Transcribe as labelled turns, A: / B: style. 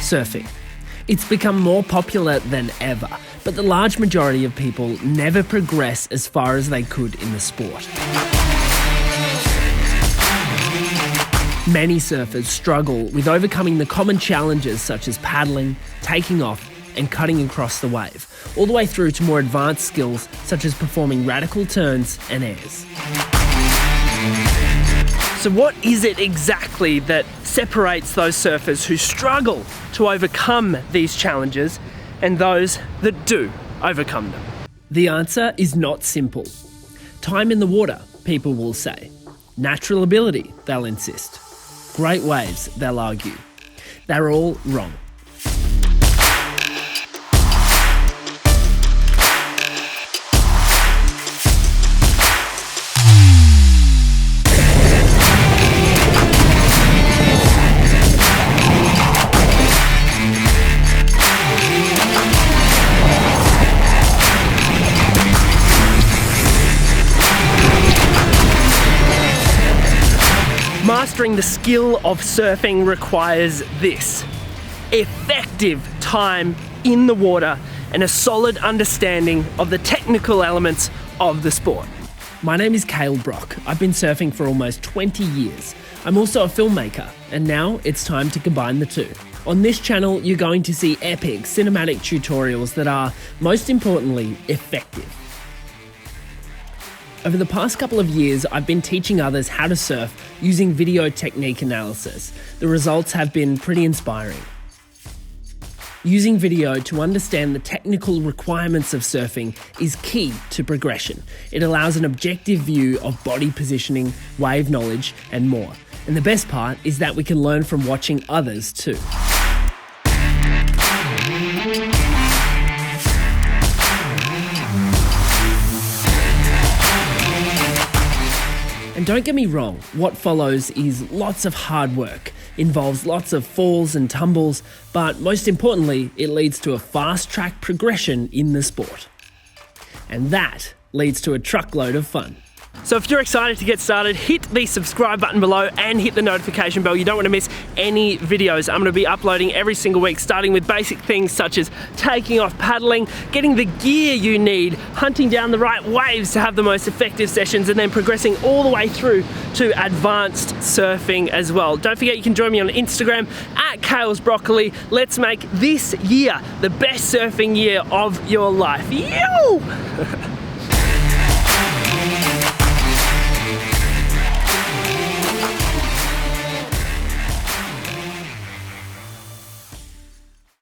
A: Surfing. It's become more popular than ever, but the large majority of people never progress as far as they could in the sport. Many surfers struggle with overcoming the common challenges such as paddling, taking off, and cutting across the wave, all the way through to more advanced skills such as performing radical turns and airs. So what is it exactly that separates those surfers who struggle to overcome these challenges and those that do overcome them? The answer is not simple. Time in the water, people will say. Natural ability, they'll insist. Great waves, they'll argue. They're all wrong. Mastering the skill of surfing requires this: effective time in the water and a solid understanding of the technical elements of the sport. My name is Kale Brock. I've been surfing for almost 20 years. I'm also a filmmaker, and now it's time to combine the two. On this channel, you're going to see epic cinematic tutorials that are, most importantly, effective. Over the past couple of years, I've been teaching others how to surf using video technique analysis. The results have been pretty inspiring. Using video to understand the technical requirements of surfing is key to progression. It allows an objective view of body positioning, wave knowledge, and more. And the best part is that we can learn from watching others too. And don't get me wrong, what follows is lots of hard work, involves lots of falls and tumbles, but most importantly, it leads to a fast-track progression in the sport. And that leads to a truckload of fun. So if you're excited to get started, hit the subscribe button below and hit the notification bell. You don't want to miss any videos. I'm going to be uploading every single week, starting with basic things such as taking off, paddling, getting the gear you need, hunting down the right waves to have the most effective sessions, and then progressing all the way through to advanced surfing as well. Don't forget you can join me on Instagram at Kale's Broccoli. Let's make this year the best surfing year of your life. Yo!